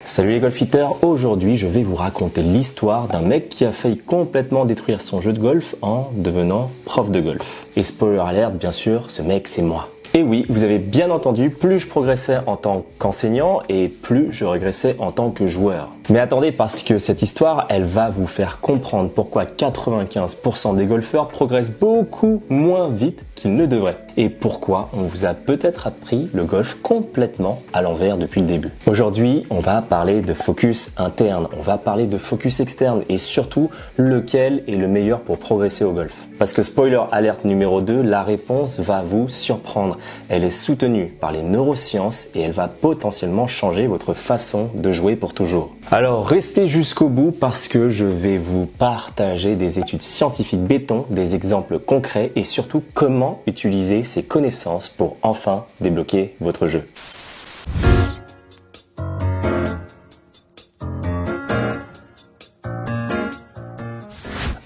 Salut les golfiteurs, aujourd'hui je vais vous raconter l'histoire d'un mec qui a failli complètement détruire son jeu de golf en devenant prof de golf. Et spoiler alert, bien sûr, ce mec c'est moi. Et oui, vous avez bien entendu, plus je progressais en tant qu'enseignant et plus je régressais en tant que joueur. Mais attendez, parce que cette histoire, elle va vous faire comprendre pourquoi 95% des golfeurs progressent beaucoup moins vite qu'ils ne devraient. Et pourquoi on vous a peut-être appris le golf complètement à l'envers depuis le début. Aujourd'hui, on va parler de focus interne, on va parler de focus externe et surtout lequel est le meilleur pour progresser au golf. Parce que spoiler alert numéro 2, la réponse va vous surprendre. Elle est soutenue par les neurosciences et elle va potentiellement changer votre façon de jouer pour toujours. Alors restez jusqu'au bout parce que je vais vous partager des études scientifiques béton, des exemples concrets et surtout comment utiliser ces connaissances pour enfin débloquer votre jeu.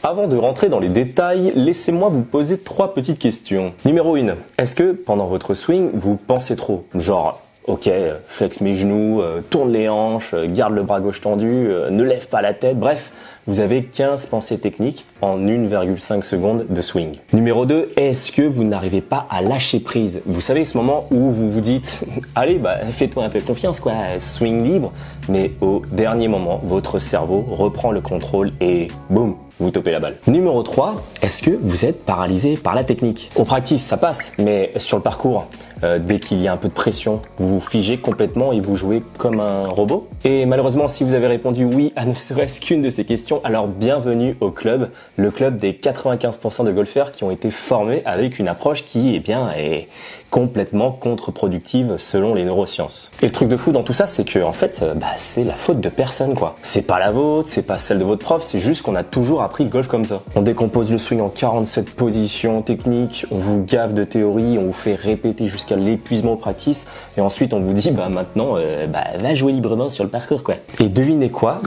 Avant de rentrer dans les détails, laissez-moi vous poser 3 petites questions. Numéro 1, est-ce que pendant votre swing, vous pensez trop? Genre, ok, flex mes genoux, tourne les hanches, garde le bras gauche tendu, ne lève pas la tête, bref, vous avez 15 pensées techniques en 1,5 secondes de swing. Numéro 2, est-ce que vous n'arrivez pas à lâcher prise? Vous savez ce moment où vous vous dites « Allez, fais-toi un peu confiance, quoi, swing libre », mais au dernier moment, votre cerveau reprend le contrôle et boum, vous topez la balle. Numéro 3, est-ce que vous êtes paralysé par la technique? Au practice, ça passe, mais sur le parcours, dès qu'il y a un peu de pression, vous vous figez complètement et vous jouez comme un robot? Et malheureusement, si vous avez répondu oui à ne serait-ce qu'une de ces questions, alors bienvenue au club, le club des 95% de golfeurs qui ont été formés avec une approche qui, est complètement contre-productive selon les neurosciences. Et le truc de fou dans tout ça, c'est que en fait, c'est la faute de personne, quoi. C'est pas la vôtre, c'est pas celle de votre prof, c'est juste qu'on a toujours appris le golf comme ça. On décompose le swing en 47 positions techniques, on vous gave de théorie, on vous fait répéter jusqu'à l'épuisement au practice, et ensuite on vous dit, maintenant, va jouer librement sur le parcours, quoi. Et devinez quoi?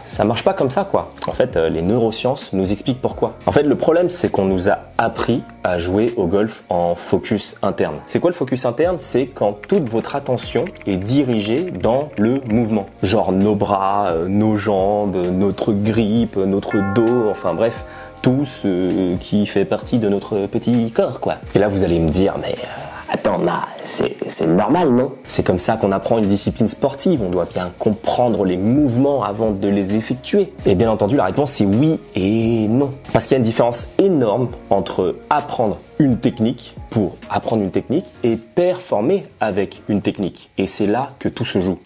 Ça marche pas comme ça, quoi. En fait, les neurosciences nous expliquent pourquoi. En fait, le problème, c'est qu'on nous a appris à jouer au golf en focus interne. C'est quoi le focus interne? C'est quand toute votre attention est dirigée dans le mouvement. Genre nos bras, nos jambes, notre grippe, notre dos, enfin bref, tout ce qui fait partie de notre petit corps, quoi. Et là, vous allez me dire, mais attends, c'est normal, non? C'est comme ça qu'on apprend une discipline sportive. On doit bien comprendre les mouvements avant de les effectuer. Et bien entendu, la réponse c'est oui et non. Parce qu'il y a une différence énorme entre apprendre une technique pour apprendre une technique et performer avec une technique. Et c'est là que tout se joue.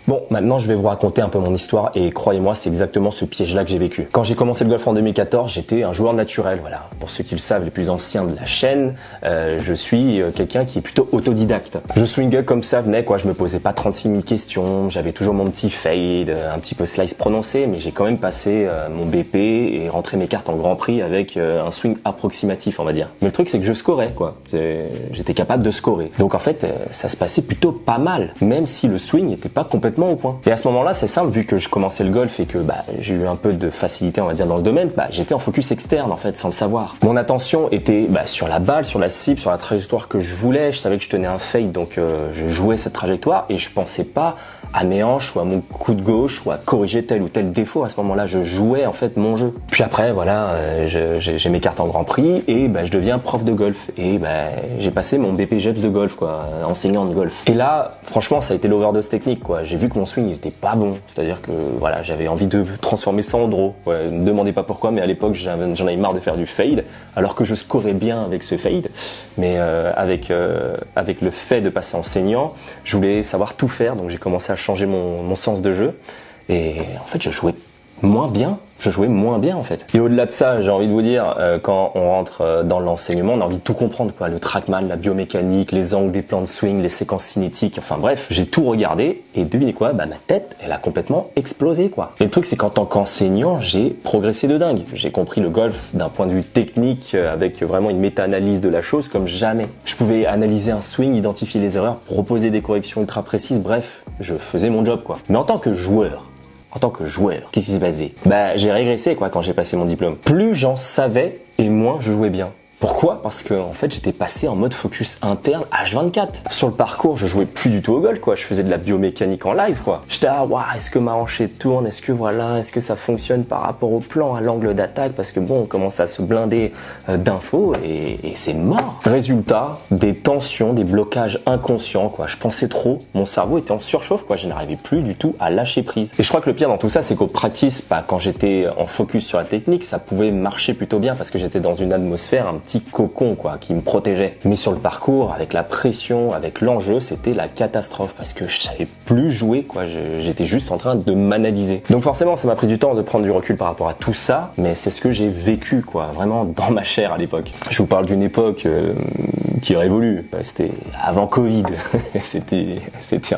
Bon, maintenant je vais vous raconter un peu mon histoire et croyez-moi, c'est exactement ce piège-là que j'ai vécu. Quand j'ai commencé le golf en 2014, j'étais un joueur naturel, voilà. Pour ceux qui le savent, les plus anciens de la chaîne, je suis quelqu'un qui est plutôt autodidacte. Je swingais comme ça venait, quoi. Je me posais pas 36 000 questions, j'avais toujours mon petit fade, un petit peu slice prononcé, mais j'ai quand même passé mon BP et rentré mes cartes en Grand Prix avec un swing approximatif, on va dire. Mais le truc, c'est que je scorais, quoi. J'étais capable de scorer. Donc en fait, ça se passait plutôt pas mal, même si le swing n'était pas complètement au point. Et à ce moment-là, c'est simple, vu que je commençais le golf et que j'ai eu un peu de facilité, on va dire, dans ce domaine, j'étais en focus externe, en fait, sans le savoir. Mon attention était sur la balle, sur la cible, sur la trajectoire que je voulais. Je savais que je tenais un fade, donc je jouais cette trajectoire et je pensais pas à mes hanches ou à mon coup de gauche ou à corriger tel ou tel défaut. À ce moment-là, je jouais en fait mon jeu. Puis après, voilà, j'ai mes cartes en Grand Prix et je deviens prof de golf. Et j'ai passé mon BPGEPS de golf, quoi, enseignant de golf. Et là, franchement, ça a été l'overdose technique, quoi. J'ai vu que mon swing il était pas bon, c'est-à-dire que voilà, j'avais envie de transformer ça en draw. Ouais, ne me demandez pas pourquoi, mais à l'époque j'en avais marre de faire du fade, alors que je scorais bien avec ce fade, mais avec le fait de passer enseignant, je voulais savoir tout faire, donc j'ai commencé à changer mon sens de jeu, et en fait je jouais moins bien en fait. Et au-delà de ça, j'ai envie de vous dire, quand on rentre dans l'enseignement, on a envie de tout comprendre, quoi. Le trackman, la biomécanique, les angles des plans de swing, les séquences cinétiques, enfin bref, j'ai tout regardé et devinez quoi, ma tête, elle a complètement explosé, quoi. Et le truc, c'est qu'en tant qu'enseignant, j'ai progressé de dingue. J'ai compris le golf d'un point de vue technique, avec vraiment une méta-analyse de la chose comme jamais. Je pouvais analyser un swing, identifier les erreurs, proposer des corrections ultra précises, bref, je faisais mon job, quoi. Mais en tant que joueur, qu'est-ce qui s'est passé? J'ai régressé, quoi, quand j'ai passé mon diplôme. Plus j'en savais et moins je jouais bien. Pourquoi? Parce que en fait j'étais passé en mode focus interne H24. Sur le parcours, je jouais plus du tout au golf, quoi. Je faisais de la biomécanique en live, quoi. J'étais waouh, est-ce que ma hanchée tourne? Est-ce que ça fonctionne par rapport au plan, à l'angle d'attaque? Parce que bon, on commence à se blinder d'infos et c'est mort. Résultat, des tensions, des blocages inconscients, quoi. Je pensais trop, mon cerveau était en surchauffe, quoi. Je n'arrivais plus du tout à lâcher prise. Et je crois que le pire dans tout ça, c'est qu'au practice, quand j'étais en focus sur la technique, ça pouvait marcher plutôt bien parce que j'étais dans une atmosphère, un petit cocon, quoi, qui me protégeait. Mais sur le parcours, avec la pression, avec l'enjeu, c'était la catastrophe parce que je savais plus jouer, quoi. J'étais juste en train de m'analyser. Donc forcément, ça m'a pris du temps de prendre du recul par rapport à tout ça, mais c'est ce que j'ai vécu, quoi, vraiment dans ma chair à l'époque. Je vous parle d'une époque qui révolue. C'était avant Covid. c'était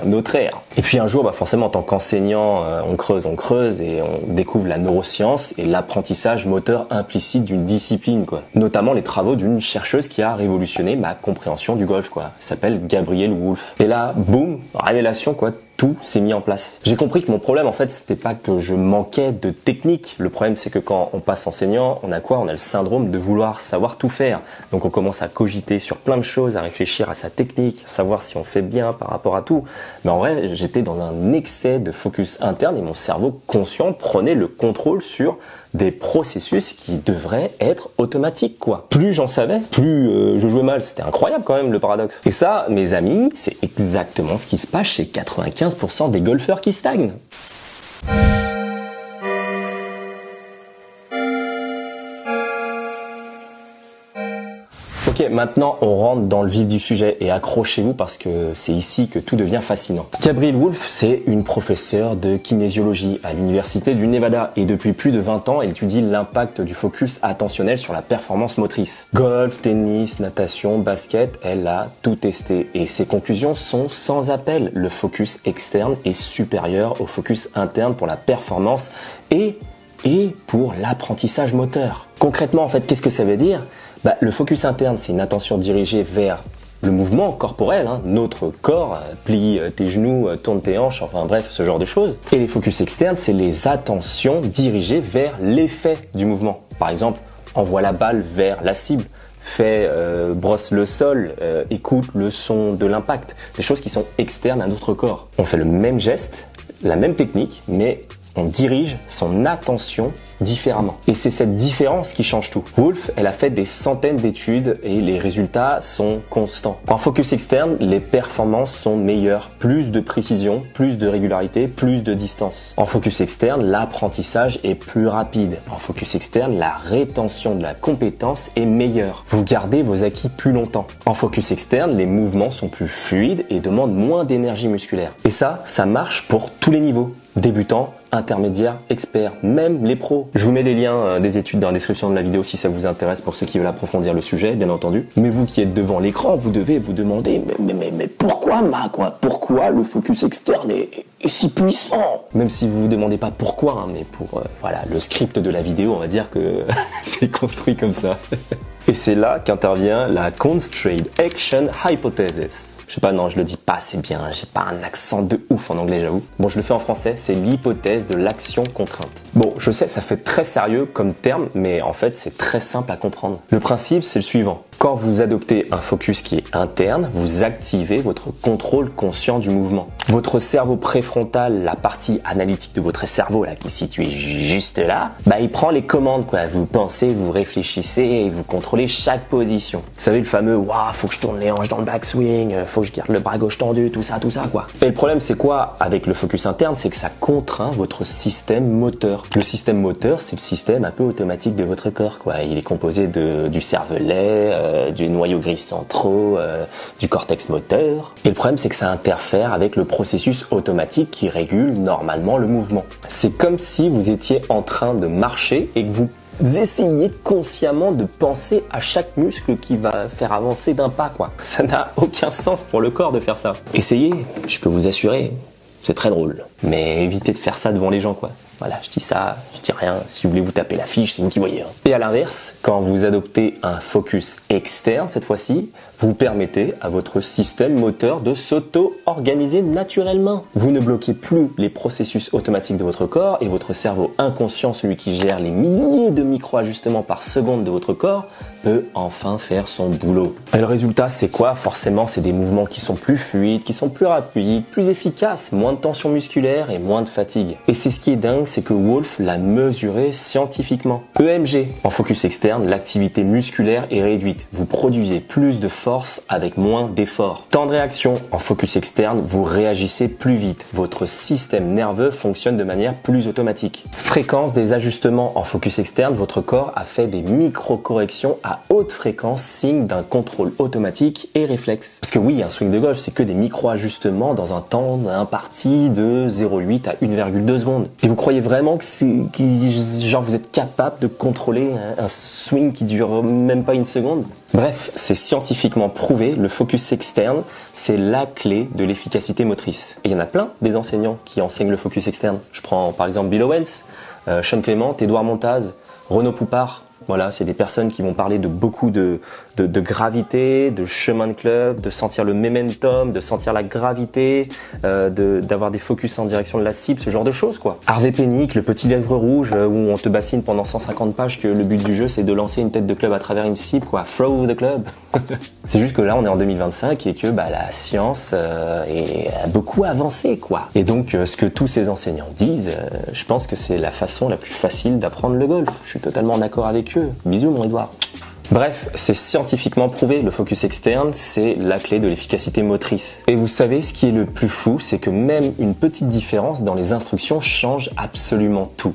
un autre ère. Et puis un jour, forcément, en tant qu'enseignant, on creuse et on découvre la neuroscience et l'apprentissage moteur implicite d'une discipline, quoi. Notamment les travaux d'une chercheuse qui a révolutionné ma compréhension du golf, quoi. Elle s'appelle Gabrielle Wolf. Et là, boum, révélation, quoi. Tout s'est mis en place. J'ai compris que mon problème, en fait, c'était pas que je manquais de technique. Le problème, c'est que quand on passe enseignant, on a quoi? On a le syndrome de vouloir savoir tout faire. Donc on commence à cogiter sur plein de choses, à réfléchir à sa technique, à savoir si on fait bien par rapport à tout. Mais en vrai, j'étais dans un excès de focus interne et mon cerveau conscient prenait le contrôle sur des processus qui devraient être automatiques, quoi. Plus j'en savais, plus je jouais mal. C'était incroyable quand même, le paradoxe. Et ça, mes amis, c'est exactement ce qui se passe chez 95% des golfeurs qui stagnent. Ok, maintenant on rentre dans le vif du sujet et accrochez-vous parce que c'est ici que tout devient fascinant. Gabrielle Wolf, c'est une professeure de kinésiologie à l'université du Nevada et depuis plus de 20 ans, elle étudie l'impact du focus attentionnel sur la performance motrice. Golf, tennis, natation, basket, elle a tout testé et ses conclusions sont sans appel. Le focus externe est supérieur au focus interne pour la performance et pour l'apprentissage moteur. Concrètement, en fait, qu'est-ce que ça veut dire? Le focus interne, c'est une attention dirigée vers le mouvement corporel, notre corps, plie tes genoux, tourne tes hanches, enfin bref, ce genre de choses. Et les focus externes, c'est les attentions dirigées vers l'effet du mouvement. Par exemple, envoie la balle vers la cible, brosse le sol, écoute le son de l'impact. Des choses qui sont externes à notre corps. On fait le même geste, la même technique, mais on dirige son attention différemment. Et c'est cette différence qui change tout. Wolf, elle a fait des centaines d'études et les résultats sont constants. En focus externe, les performances sont meilleures. Plus de précision, plus de régularité, plus de distance. En focus externe, l'apprentissage est plus rapide. En focus externe, la rétention de la compétence est meilleure. Vous gardez vos acquis plus longtemps. En focus externe, les mouvements sont plus fluides et demandent moins d'énergie musculaire. Et ça marche pour tous les niveaux. Débutants, intermédiaires, experts, même les pros. Je vous mets les liens des études dans la description de la vidéo si ça vous intéresse pour ceux qui veulent approfondir le sujet, bien entendu. Mais vous qui êtes devant l'écran, vous devez vous demander mais pourquoi pourquoi le focus externe est si puissant? Même si vous vous demandez pas pourquoi, mais pour le script de la vidéo, on va dire que c'est construit comme ça. Et c'est là qu'intervient la Constrained Action Hypothesis. Je sais pas, non, je le dis pas, c'est bien, j'ai pas un accent de ouf en anglais, j'avoue. Bon, je le fais en français, c'est l'hypothèse de l'action contrainte. Bon, je sais, ça fait très sérieux comme terme, mais en fait, c'est très simple à comprendre. Le principe, c'est le suivant. Quand vous adoptez un focus qui est interne, vous activez votre contrôle conscient du mouvement. Votre cerveau préfrontal, la partie analytique de votre cerveau là qui est située juste là, il prend les commandes, quoi. Vous pensez, vous réfléchissez et vous contrôlez chaque position. Vous savez le fameux faut que je tourne les hanches dans le backswing, faut que je garde le bras gauche tendu, tout ça quoi. Et le problème c'est quoi avec le focus interne, c'est que ça contraint votre système moteur. Le système moteur, c'est le système un peu automatique de votre corps, quoi. Il est composé du cervelet, du noyau gris centraux, du cortex moteur. Et le problème c'est que ça interfère avec le processus automatique qui régule normalement le mouvement. C'est comme si vous étiez en train de marcher et que vous essayez consciemment de penser à chaque muscle qui va faire avancer d'un pas, quoi. Ça n'a aucun sens pour le corps de faire ça. Essayez, je peux vous assurer, c'est très drôle. Mais évitez de faire ça devant les gens, quoi. Voilà, je dis ça, je dis rien. Si vous voulez vous taper la fiche, c'est vous qui voyez. Hein. Et à l'inverse, quand vous adoptez un focus externe, cette fois-ci, vous permettez à votre système moteur de s'auto-organiser naturellement. Vous ne bloquez plus les processus automatiques de votre corps et votre cerveau inconscient, celui qui gère les milliers de micro-ajustements par seconde de votre corps, peut enfin faire son boulot. Et le résultat, c'est quoi? Forcément, c'est des mouvements qui sont plus fluides, qui sont plus rapides, plus efficaces, moins de tension musculaire et moins de fatigue. Et c'est ce qui est dingue, c'est que Wolf l'a mesuré scientifiquement. EMG, en focus externe, l'activité musculaire est réduite. Vous produisez plus de force avec moins d'effort. Temps de réaction, en focus externe, vous réagissez plus vite. Votre système nerveux fonctionne de manière plus automatique. Fréquence des ajustements, en focus externe, votre corps a fait des micro-corrections à haute fréquence, signe d'un contrôle automatique et réflexe. Parce que oui, un swing de golf, c'est que des micro-ajustements dans un temps imparti de 0,8 à 1,2 secondes. Et vous croyez vraiment que genre vous êtes capable de contrôler un swing qui dure même pas une seconde? Bref, c'est scientifiquement prouvé, le focus externe, c'est la clé de l'efficacité motrice. Et il y en a plein des enseignants qui enseignent le focus externe. Je prends par exemple Bill Owens, Sean Clément, Édouard Montaz, Renaud Poupart. Voilà, c'est des personnes qui vont parler de beaucoup de gravité, de chemin de club, de sentir le momentum, de sentir la gravité, d'avoir des focus en direction de la cible, ce genre de choses quoi. Harvey Penick, le petit livre rouge où on te bassine pendant 150 pages que le but du jeu c'est de lancer une tête de club à travers une cible quoi, throw the club. C'est juste que là on est en 2025 et que la science a beaucoup avancé quoi. Et donc ce que tous ces enseignants disent, je pense que c'est la façon la plus facile d'apprendre le golf. Je suis totalement d'accord avec eux. Bisous mon Edouard. Bref, c'est scientifiquement prouvé, le focus externe, c'est la clé de l'efficacité motrice. Et vous savez, ce qui est le plus fou, c'est que même une petite différence dans les instructions change absolument tout.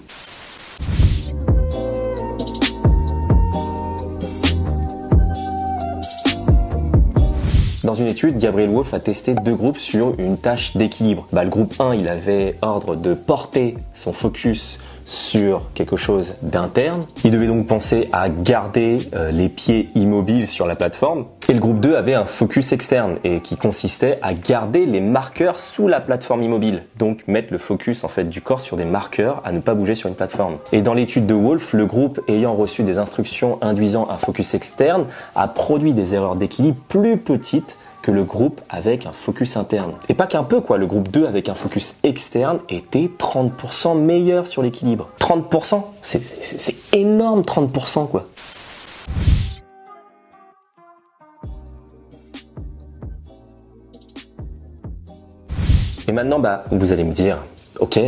Dans une étude, Gabriel Wolf a testé deux groupes sur une tâche d'équilibre. Le groupe 1, il avait ordre de porter son focus sur quelque chose d'interne. Il devait donc penser à garder les pieds immobiles sur la plateforme. Et le groupe 2 avait un focus externe et qui consistait à garder les marqueurs sous la plateforme immobile. Donc mettre le focus en fait du corps sur des marqueurs à ne pas bouger sur une plateforme. Et dans l'étude de Wolf, le groupe ayant reçu des instructions induisant un focus externe a produit des erreurs d'équilibre plus petites que le groupe avec un focus interne. Et pas qu'un peu quoi, le groupe 2 avec un focus externe était 30% meilleur sur l'équilibre. 30%, c'est énorme 30% quoi. Et maintenant, vous allez me dire, ok,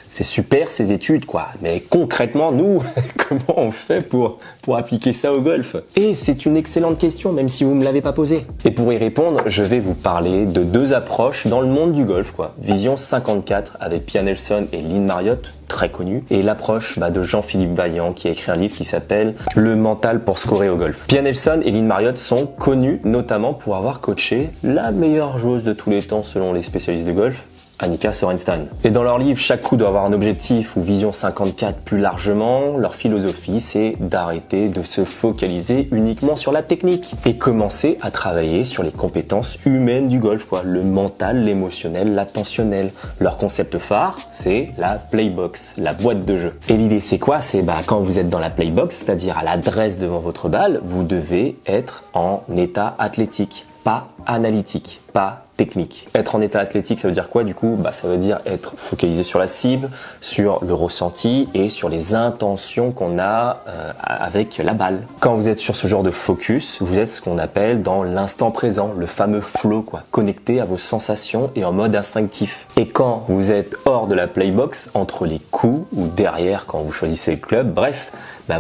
c'est super ces études quoi, mais concrètement nous, comment on fait pour appliquer ça au golf? Et c'est une excellente question même si vous me l'avez pas posée. Et pour y répondre, je vais vous parler de deux approches dans le monde du golf quoi. Vision 54 avec Pia Nelson et Lynn Marriott, très connu, et l'approche de Jean-Philippe Vaillant qui a écrit un livre qui s'appelle Le mental pour scorer au golf. Pia Nelson et Lynn Marriott sont connus notamment pour avoir coaché la meilleure joueuse de tous les temps selon les spécialistes de golf, Annika Sorenstam. Et dans leur livre, chaque coup doit avoir un objectif ou vision 54 plus largement. Leur philosophie, c'est d'arrêter de se focaliser uniquement sur la technique et commencer à travailler sur les compétences humaines du golf, quoi. Le mental, l'émotionnel, l'attentionnel. Leur concept phare, c'est la playbox, la boîte de jeu. Et l'idée, c'est quoi? C'est quand vous êtes dans la playbox, c'est-à-dire à l'adresse devant votre balle, vous devez être en état athlétique, pas analytique, pas technique. Être en état athlétique, ça veut dire quoi du coup? Ça veut dire être focalisé sur la cible, sur le ressenti et sur les intentions qu'on a avec la balle. Quand vous êtes sur ce genre de focus, vous êtes ce qu'on appelle dans l'instant présent, le fameux flow quoi, connecté à vos sensations et en mode instinctif. Et quand vous êtes hors de la playbox, entre les coups ou derrière quand vous choisissez le club, bref,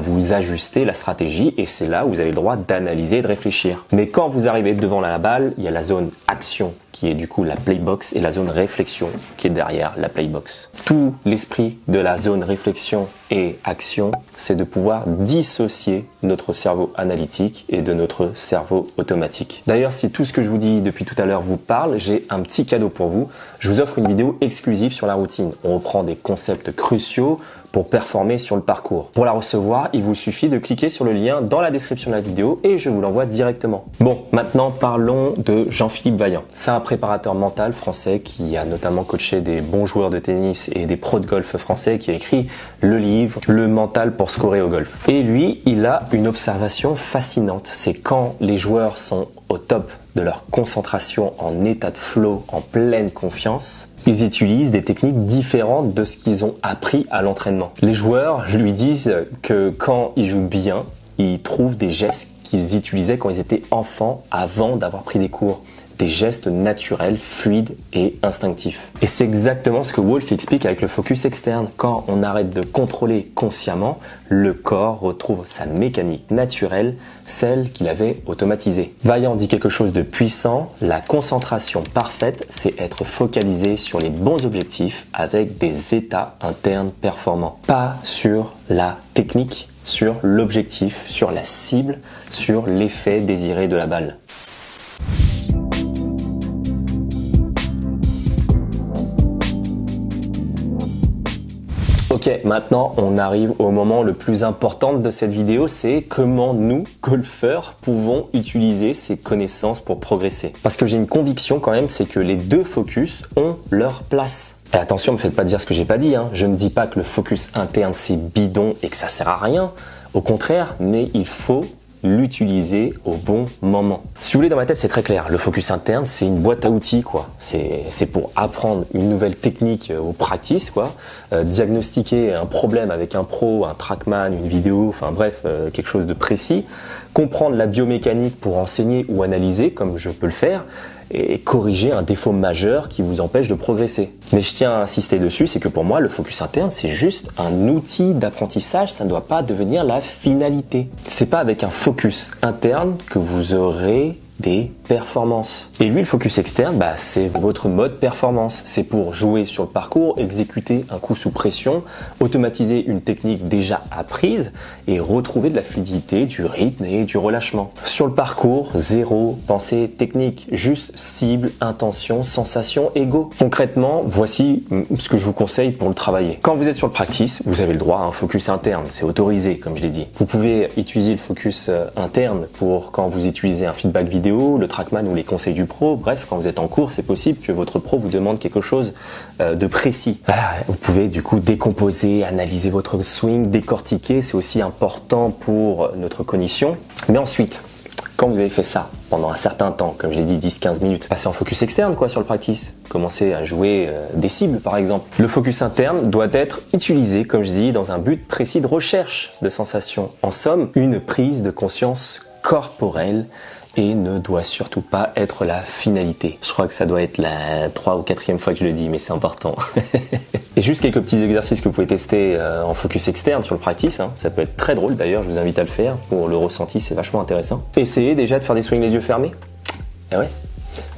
vous ajustez la stratégie et c'est là où vous avez le droit d'analyser et de réfléchir. Mais quand vous arrivez devant la balle, il y a la zone action qui est du coup la playbox et la zone réflexion qui est derrière la playbox. Tout l'esprit de la zone réflexion et action, c'est de pouvoir dissocier notre cerveau analytique et de notre cerveau automatique. D'ailleurs, si tout ce que je vous dis depuis tout à l'heure vous parle, j'ai un petit cadeau pour vous. Je vous offre une vidéo exclusive sur la routine. On reprend des concepts cruciaux pour performer sur le parcours. Pour la recevoir, il vous suffit de cliquer sur le lien dans la description de la vidéo et je vous l'envoie directement. Bon, maintenant parlons de Jean-Philippe Vaillant. C'est un préparateur mental français qui a notamment coaché des bons joueurs de tennis et des pros de golf français, qui a écrit le livre Le mental pour scorer au golf. Et lui, il a une observation fascinante. C'est quand les joueurs sont au top de leur concentration, en état de flow, en pleine confiance, ils utilisent des techniques différentes de ce qu'ils ont appris à l'entraînement. Les joueurs lui disent que quand ils jouent bien, ils trouvent des gestes qu'ils utilisaient quand ils étaient enfants avant d'avoir pris des cours. Des gestes naturels, fluides et instinctifs. Et c'est exactement ce que Wolfe explique avec le focus externe. Quand on arrête de contrôler consciemment, le corps retrouve sa mécanique naturelle, celle qu'il avait automatisée. Vaillant dit quelque chose de puissant, la concentration parfaite, c'est être focalisé sur les bons objectifs avec des états internes performants. Pas sur la technique, sur l'objectif, sur la cible, sur l'effet désiré de la balle. Ok, maintenant on arrive au moment le plus important de cette vidéo, c'est comment nous, golfeurs, pouvons utiliser ces connaissances pour progresser. Parce que j'ai une conviction quand même, c'est que les deux focus ont leur place. Et attention, ne me faites pas dire ce que j'ai pas dit, hein. Je ne dis pas que le focus interne c'est bidon et que ça sert à rien. Au contraire, mais il faut l'utiliser au bon moment. Si vous voulez, dans ma tête, c'est très clair. Le focus interne, c'est une boîte à outils, quoi. C'est pour apprendre une nouvelle technique au practice, quoi. Diagnostiquer un problème avec un pro, un trackman, une vidéo, enfin bref, quelque chose de précis. Comprendre la biomécanique pour enseigner ou analyser, comme je peux le faire. Et corriger un défaut majeur qui vous empêche de progresser. Mais je tiens à insister dessus, c'est que pour moi, le focus interne, c'est juste un outil d'apprentissage, ça ne doit pas devenir la finalité. C'est pas avec un focus interne que vous aurez des performances. Et lui, le focus externe, c'est votre mode performance. C'est pour jouer sur le parcours, exécuter un coup sous pression, automatiser une technique déjà apprise et retrouver de la fluidité, du rythme et du relâchement. Sur le parcours, zéro pensée technique, juste cible, intention, sensation, ego. Concrètement, voici ce que je vous conseille pour le travailler. Quand vous êtes sur le practice, vous avez le droit à un focus interne, c'est autorisé comme je l'ai dit. Vous pouvez utiliser le focus interne pour quand vous utilisez un feedback vidéo, le trackman ou les conseils du pro. Bref, quand vous êtes en cours, c'est possible que votre pro vous demande quelque chose de précis. Voilà, vous pouvez du coup décomposer, analyser votre swing, décortiquer. C'est aussi important pour notre cognition. Mais ensuite, quand vous avez fait ça pendant un certain temps, comme je l'ai dit, 10-15 minutes, passez en focus externe sur le practice. Commencez à jouer des cibles par exemple. Le focus interne doit être utilisé, comme je dis, dans un but précis de recherche de sensations. En somme, une prise de conscience corporelle et ne doit surtout pas être la finalité. Je crois que ça doit être la 3e ou 4e fois que je le dis, mais c'est important. Et juste quelques petits exercices que vous pouvez tester en focus externe sur le practice. Ça peut être très drôle d'ailleurs, je vous invite à le faire. Pour le ressenti, c'est vachement intéressant. Essayez déjà de faire des swings les yeux fermés. Et ouais.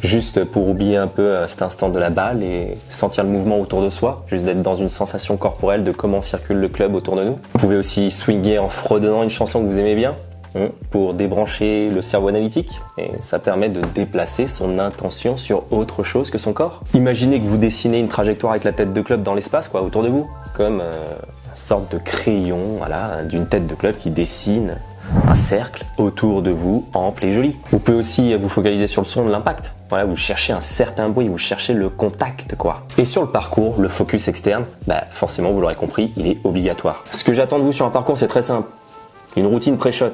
Juste pour oublier un peu cet instant de la balle et sentir le mouvement autour de soi, juste d'être dans une sensation corporelle de comment circule le club autour de nous. Vous pouvez aussi swinguer en fredonnant une chanson que vous aimez bien, pour débrancher le cerveau analytique, et ça permet de déplacer son intention sur autre chose que son corps. Imaginez que vous dessinez une trajectoire avec la tête de club dans l'espace, autour de vous, comme une sorte de crayon, d'une tête de club qui dessine un cercle autour de vous, ample et joli. Vous pouvez aussi vous focaliser sur le son de l'impact. Vous cherchez un certain bruit, vous cherchez le contact, Et sur le parcours, le focus externe, forcément, vous l'aurez compris, il est obligatoire. Ce que j'attends de vous sur un parcours, c'est très simple. Une routine pré-shot.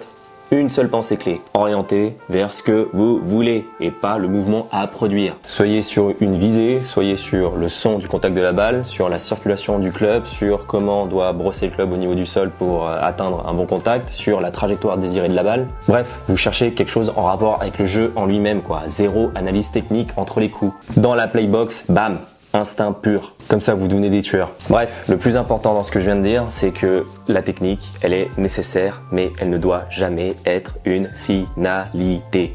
Une seule pensée clé, orientée vers ce que vous voulez et pas le mouvement à produire. Soyez sur une visée, soyez sur le son du contact de la balle, sur la circulation du club, sur comment on doit brosser le club au niveau du sol pour atteindre un bon contact, sur la trajectoire désirée de la balle. Bref, vous cherchez quelque chose en rapport avec le jeu en lui-même, Zéro analyse technique entre les coups. Dans la playbox, bam, instinct pur. Comme ça, vous devenez des tueurs. Bref, le plus important dans ce que je viens de dire, c'est que la technique, elle est nécessaire, mais elle ne doit jamais être une finalité.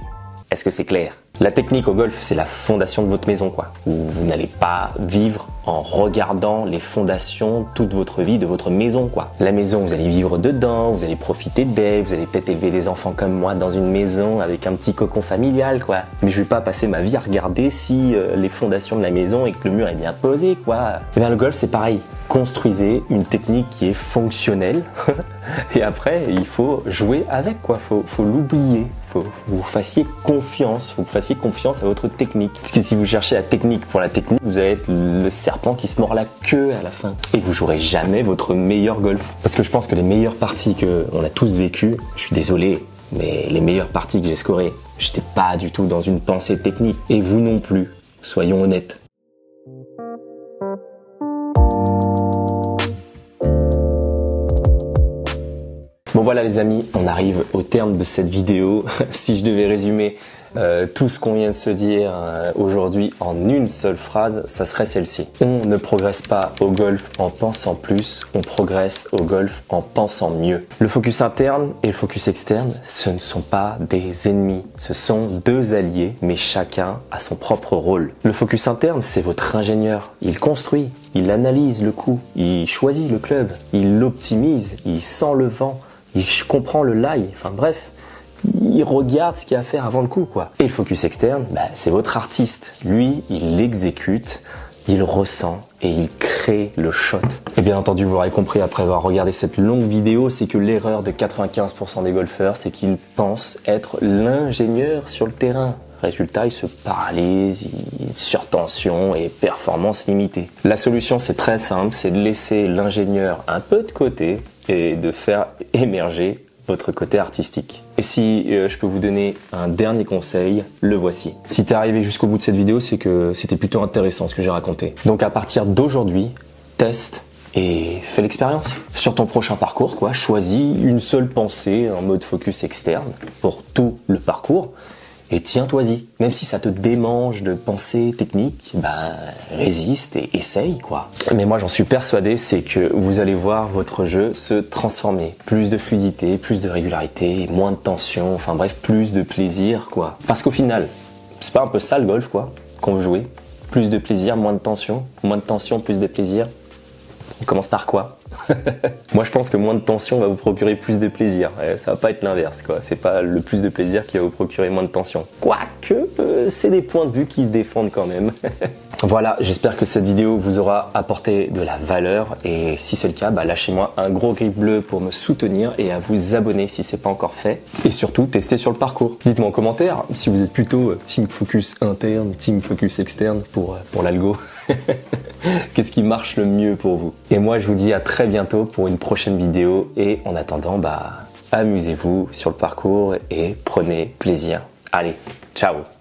Est-ce que c'est clair ? La technique au golf, c'est la fondation de votre maison, Vous n'allez pas vivre en regardant les fondations toute votre vie de votre maison, La maison, vous allez vivre dedans, vous allez profiter d'elle, vous allez peut-être élever des enfants comme moi dans une maison avec un petit cocon familial, Mais je vais pas passer ma vie à regarder si les fondations de la maison et que le mur est bien posé, Et bien, le golf, c'est pareil. Construisez une technique qui est fonctionnelle et après il faut jouer avec faut l'oublier, faut que vous fassiez confiance. Faut que vous fassiez confiance à votre technique. Parce que si vous cherchez la technique pour la technique, vous allez être le serpent qui se mord la queue à la fin. Et vous jouerez jamais votre meilleur golf. Parce que je pense que les meilleures parties qu'on a tous vécues, je suis désolé, mais les meilleures parties que j'ai scorées, j'étais pas du tout dans une pensée technique. Et vous non plus, soyons honnêtes. Bon voilà les amis, on arrive au terme de cette vidéo. Si je devais résumer tout ce qu'on vient de se dire aujourd'hui en une seule phrase, ça serait celle-ci. On ne progresse pas au golf en pensant plus, on progresse au golf en pensant mieux. Le focus interne et le focus externe, ce ne sont pas des ennemis, ce sont deux alliés, mais chacun a son propre rôle. Le focus interne, c'est votre ingénieur. Il construit, il analyse le coup, il choisit le club, il l'optimise, il sent le vent, il comprend le lie, enfin bref. Il regarde ce qu'il y a à faire avant le coup, quoi. Et le focus externe, c'est votre artiste. Lui, il l'exécute, il ressent et il crée le shot. Et bien entendu, vous aurez compris après avoir regardé cette longue vidéo, c'est que l'erreur de 95% des golfeurs, c'est qu'ils pensent être l'ingénieur sur le terrain. Résultat, ils se paralysent, surtension et performance limitée. La solution, c'est très simple, c'est de laisser l'ingénieur un peu de côté et de faire émerger votre côté artistique. Et si je peux vous donner un dernier conseil, le voici. Si t'es arrivé jusqu'au bout de cette vidéo, c'est que c'était plutôt intéressant ce que j'ai raconté. Donc à partir d'aujourd'hui, teste et fais l'expérience. Sur ton prochain parcours, quoi, choisis une seule pensée en mode focus externe pour tout le parcours. Et tiens-toi-y, même si ça te démange de penser technique, résiste et essaye quoi. Mais moi j'en suis persuadé, c'est que vous allez voir votre jeu se transformer. Plus de fluidité, plus de régularité, moins de tension, enfin bref, plus de plaisir quoi. Parce qu'au final, c'est pas un peu ça le golf quoi, qu'on veut jouer. Plus de plaisir, moins de tension, plus de plaisir. On commence par quoi? Moi je pense que moins de tension va vous procurer plus de plaisir. Ça va pas être l'inverse quoi. C'est pas le plus de plaisir qui va vous procurer moins de tension. Quoique, c'est des points de vue qui se défendent quand même. Voilà, j'espère que cette vidéo vous aura apporté de la valeur et si c'est le cas, lâchez-moi un gros grille bleu pour me soutenir et à vous abonner si c'est pas encore fait. Et surtout, testez sur le parcours. Dites-moi en commentaire si vous êtes plutôt team focus interne, team focus externe pour l'algo. Qu'est-ce qui marche le mieux pour vous? Et moi, je vous dis à très bientôt pour une prochaine vidéo et en attendant, amusez-vous sur le parcours et prenez plaisir. Allez, ciao!